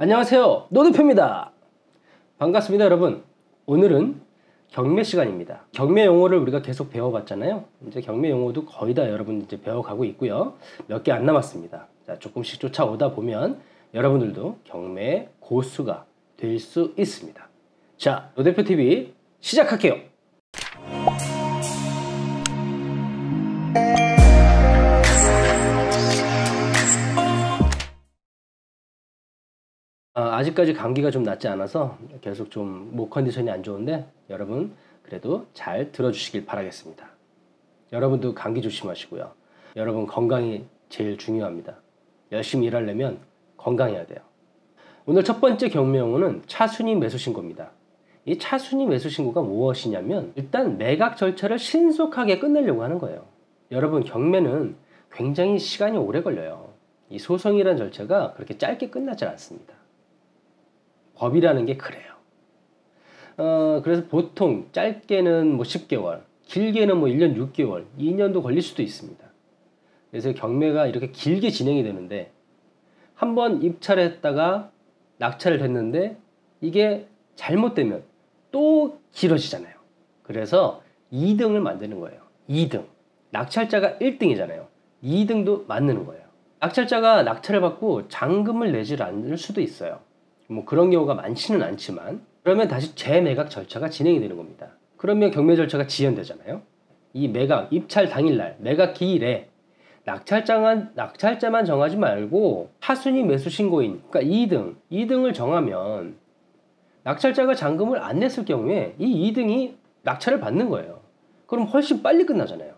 안녕하세요, 노대표입니다. 반갑습니다 여러분. 오늘은 경매 시간입니다. 경매 용어를 우리가 계속 배워봤잖아요. 이제 경매 용어도 거의 다 여러분 이제 배워가고 있고요. 몇 개 안 남았습니다. 자, 조금씩 쫓아오다 보면 여러분들도 경매 고수가 될 수 있습니다. 자, 노대표TV 시작할게요. 아직까지 감기가 좀 낫지 않아서 계속 좀 목 컨디션이 안 좋은데 여러분 그래도 잘 들어주시길 바라겠습니다. 여러분도 감기 조심하시고요. 여러분 건강이 제일 중요합니다. 열심히 일하려면 건강해야 돼요. 오늘 첫 번째 경매 용어는 차순위 매수 신고입니다. 이 차순위 매수 신고가 무엇이냐면 일단 매각 절차를 신속하게 끝내려고 하는 거예요. 여러분 경매는 굉장히 시간이 오래 걸려요. 이 소송이라는 절차가 그렇게 짧게 끝나지 않습니다. 법이라는 게 그래요. 그래서 보통 짧게는 뭐 10개월, 길게는 뭐 1년 6개월, 2년도 걸릴 수도 있습니다. 그래서 경매가 이렇게 길게 진행이 되는데 한번 입찰을 했다가 낙찰을 됐는데 이게 잘못되면 또 길어지잖아요. 그래서 2등을 만드는 거예요. 2등. 낙찰자가 1등이잖아요. 2등도 만드는 거예요. 낙찰자가 낙찰을 받고 잔금을 내질 않을 수도 있어요. 뭐 그런 경우가 많지는 않지만 그러면 다시 재매각 절차가 진행이 되는 겁니다. 그러면 경매 절차가 지연되잖아요. 이 매각 입찰 당일날 매각 기일에 낙찰자만 정하지 말고 차순위 매수 신고인 그러니까 2등을 정하면 낙찰자가 잔금을 안 냈을 경우에 이 2등이 낙찰을 받는 거예요. 그럼 훨씬 빨리 끝나잖아요.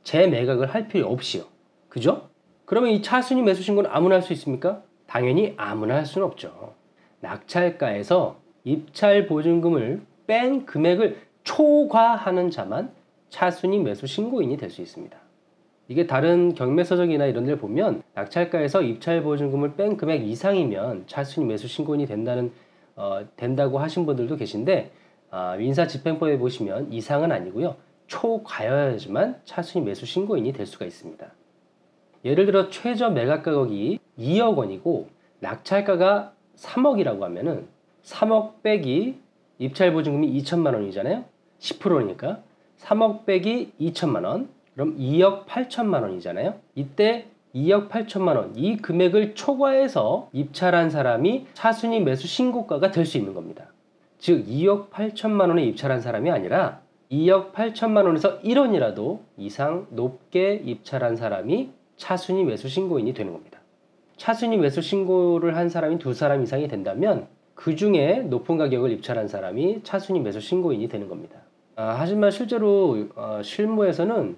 재매각을 할 필요 없이요. 그죠? 그러면 이 차순위 매수 신고는 아무나 할 수 있습니까? 당연히 아무나 할 수는 없죠. 낙찰가에서 입찰 보증금을 뺀 금액을 초과하는 자만 차순위 매수 신고인이 될 수 있습니다. 이게 다른 경매서적이나 이런 데를 보면 낙찰가에서 입찰 보증금을 뺀 금액 이상이면 차순위 매수 신고인이 된다고 하신 분들도 계신데 민사집행법에 보시면 이상은 아니고요. 초과여야지만 차순위 매수 신고인이 될 수가 있습니다. 예를 들어 최저 매각 가격이 2억 원이고 낙찰가가 3억이라고 하면은 3억 빼기 입찰 보증금이 2천만 원이잖아요. 10%니까 3억 빼기 2천만 원 그럼 2억 8천만 원이잖아요. 이때 2억 8천만 원 이 금액을 초과해서 입찰한 사람이 차순위 매수 신고가가 될 수 있는 겁니다. 즉 2억 8천만 원에 입찰한 사람이 아니라 2억 8천만 원에서 1원이라도 이상 높게 입찰한 사람이 차순위 매수 신고인이 되는 겁니다. 차순위 매수 신고를 한 사람이 2사람 이상이 된다면 그 중에 높은 가격을 입찰한 사람이 차순위 매수 신고인이 되는 겁니다. 하지만 실제로 실무에서는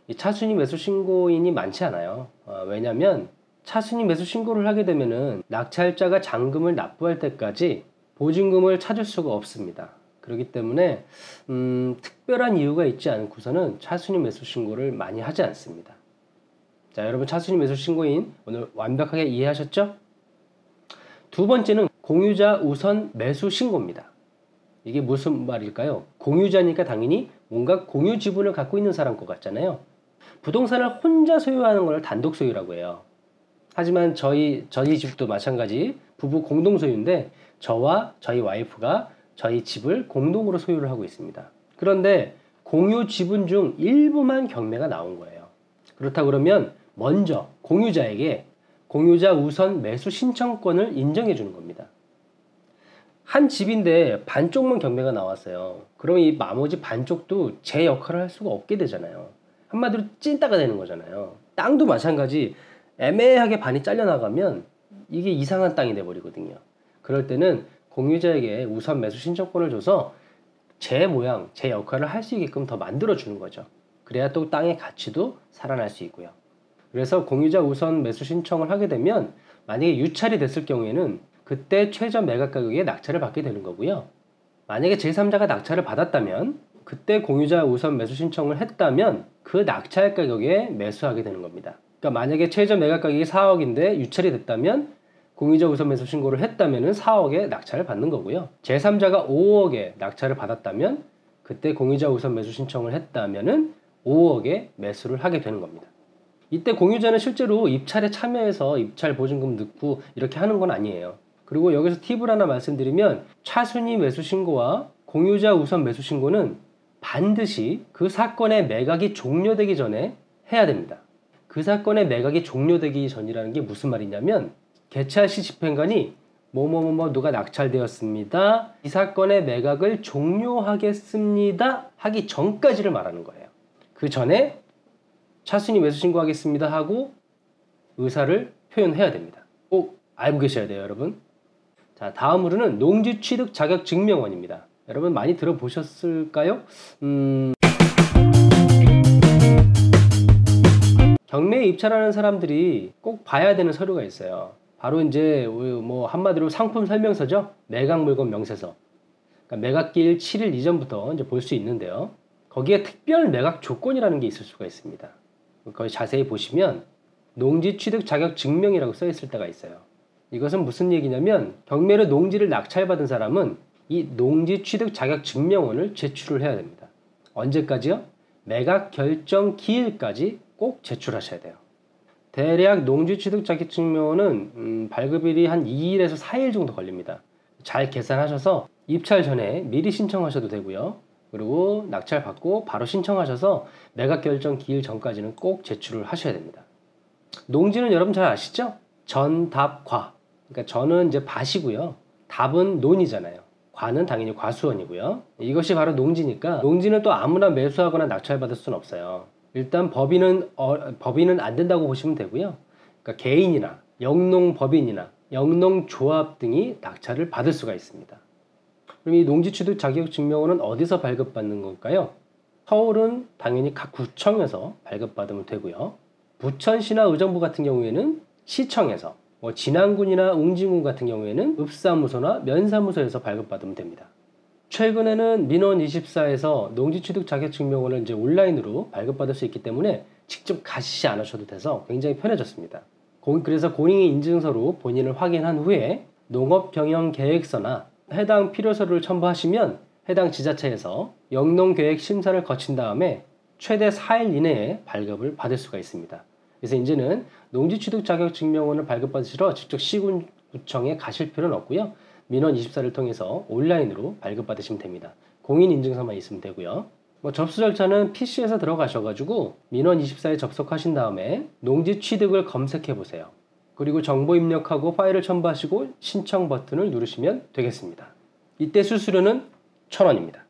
이 차순위 매수 신고인이 많지 않아요. 왜냐하면 차순위 매수 신고를 하게 되면은 낙찰자가 잔금을 납부할 때까지 보증금을 찾을 수가 없습니다. 그렇기 때문에 특별한 이유가 있지 않고서는 차순위 매수 신고를 많이 하지 않습니다. 자, 여러분 차순위 매수 신고인 오늘 완벽하게 이해하셨죠? 두 번째는 공유자 우선 매수 신고입니다. 이게 무슨 말일까요? 공유자니까 당연히 뭔가 공유 지분을 갖고 있는 사람 것 같잖아요. 부동산을 혼자 소유하는 걸 단독 소유라고 해요. 하지만 저희 집도 마찬가지 부부 공동 소유인데 저와 저희 와이프가 저희 집을 공동으로 소유를 하고 있습니다. 그런데 공유 지분 중 일부만 경매가 나온 거예요. 그렇다 그러면 먼저 공유자에게 공유자 우선 매수 신청권을 인정해 주는 겁니다. 한 집인데 반쪽만 경매가 나왔어요. 그럼 이 나머지 반쪽도 제 역할을 할 수가 없게 되잖아요. 한마디로 찐따가 되는 거잖아요. 땅도 마찬가지 애매하게 반이 잘려나가면 이게 이상한 땅이 돼버리거든요. 그럴 때는 공유자에게 우선 매수 신청권을 줘서 제 모양, 제 역할을 할 수 있게끔 더 만들어 주는 거죠. 그래야 또 땅의 가치도 살아날 수 있고요. 그래서 공유자 우선 매수 신청을 하게 되면 만약에 유찰이 됐을 경우에는 그때 최저 매각 가격에 낙찰을 받게 되는 거고요. 만약에 제3자가 낙찰을 받았다면 그때 공유자 우선 매수 신청을 했다면 그 낙찰 가격에 매수하게 되는 겁니다. 그러니까 만약에 최저 매각 가격이 4억인데 유찰이 됐다면 공유자 우선 매수 신고를 했다면 4억에 낙찰을 받는 거고요. 제3자가 5억에 낙찰을 받았다면 그때 공유자 우선 매수 신청을 했다면 5억에 매수를 하게 되는 겁니다. 이때 공유자는 실제로 입찰에 참여해서 입찰 보증금 넣고 이렇게 하는 건 아니에요. 그리고 여기서 팁을 하나 말씀드리면 차순위 매수 신고와 공유자 우선 매수 신고는 반드시 그 사건의 매각이 종료되기 전에 해야 됩니다. 그 사건의 매각이 종료되기 전이라는 게 무슨 말이냐면 개찰시 집행관이 뭐뭐뭐뭐 누가 낙찰되었습니다. 이 사건의 매각을 종료하겠습니다. 하기 전까지를 말하는 거예요. 그 전에 차순위 매수 신고하겠습니다 하고 의사를 표현해야 됩니다. 꼭 알고 계셔야 돼요, 여러분. 자, 다음으로는 농지 취득 자격 증명원입니다. 여러분 많이 들어보셨을까요? 경매에 입찰하는 사람들이 꼭 봐야 되는 서류가 있어요. 바로 이제 뭐 한마디로 상품 설명서죠. 매각 물건 명세서. 그러니까 매각기일 7일 이전부터 이제 볼 수 있는데요. 거기에 특별 매각 조건이라는 게 있을 수가 있습니다. 거기 자세히 보시면 농지 취득 자격 증명이라고 써 있을 때가 있어요. 이것은 무슨 얘기냐면 경매로 농지를 낙찰받은 사람은 이 농지 취득 자격 증명원을 제출을 해야 됩니다. 언제까지요? 매각 결정 기일까지 꼭 제출하셔야 돼요. 대략 농지 취득 자격 증명원은 발급일이 한 2일에서 4일 정도 걸립니다. 잘 계산하셔서 입찰 전에 미리 신청하셔도 되고요. 그리고 낙찰 받고 바로 신청하셔서 매각 결정 기일 전까지는 꼭 제출을 하셔야 됩니다. 농지는 여러분 잘 아시죠? 전, 답, 과. 그러니까 전은 이제 밭이고요. 답은 논이잖아요. 과는 당연히 과수원이고요. 이것이 바로 농지니까 농지는 또 아무나 매수하거나 낙찰받을 수는 없어요. 일단 법인은 안 된다고 보시면 되고요. 그러니까 개인이나 영농법인이나 영농조합 등이 낙찰을 받을 수가 있습니다. 그럼 이 농지취득 자격증명원은 어디서 발급받는 걸까요? 서울은 당연히 각 구청에서 발급받으면 되고요. 부천시나 의정부 같은 경우에는 시청에서, 진안군이나 웅진군 같은 경우에는 읍사무소나 면사무소에서 발급받으면 됩니다. 최근에는 민원24에서 농지취득 자격증명원을 이제 온라인으로 발급받을 수 있기 때문에 직접 가시지 않으셔도 돼서 굉장히 편해졌습니다. 그래서 공인인 인증서로 본인을 확인한 후에 농업경영계획서나 해당 필요서를 첨부하시면 해당 지자체에서 영농계획 심사를 거친 다음에 최대 4일 이내에 발급을 받을 수가 있습니다. 그래서 이제는 농지취득 자격증명원을 발급받으시러 직접 시군구청에 가실 필요는 없고요. 민원24를 통해서 온라인으로 발급받으시면 됩니다. 공인인증서만 있으면 되고요. 접수 절차는 PC에서 들어가셔가지고 민원24에 접속하신 다음에 농지취득을 검색해 보세요. 그리고 정보 입력하고 파일을 첨부하시고 신청 버튼을 누르시면 되겠습니다. 이때 수수료는 1,000원입니다.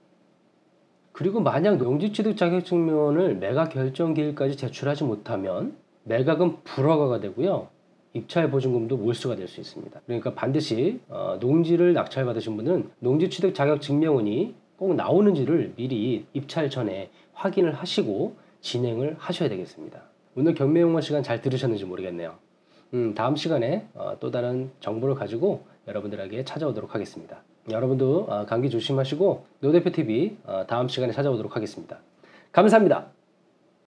그리고 만약 농지취득 자격증명원을 매각 결정 기일까지 제출하지 못하면 매각은 불허가가 되고요. 입찰 보증금도 몰수가 될 수 있습니다. 그러니까 반드시 농지를 낙찰받으신 분은 농지취득 자격증명원이 꼭 나오는지를 미리 입찰 전에 확인을 하시고 진행을 하셔야 되겠습니다. 오늘 경매용어 시간 잘 들으셨는지 모르겠네요. 다음 시간에 또 다른 정보를 가지고 여러분들에게 찾아오도록 하겠습니다. 여러분도 감기 조심하시고 노대표TV 다음 시간에 찾아오도록 하겠습니다. 감사합니다.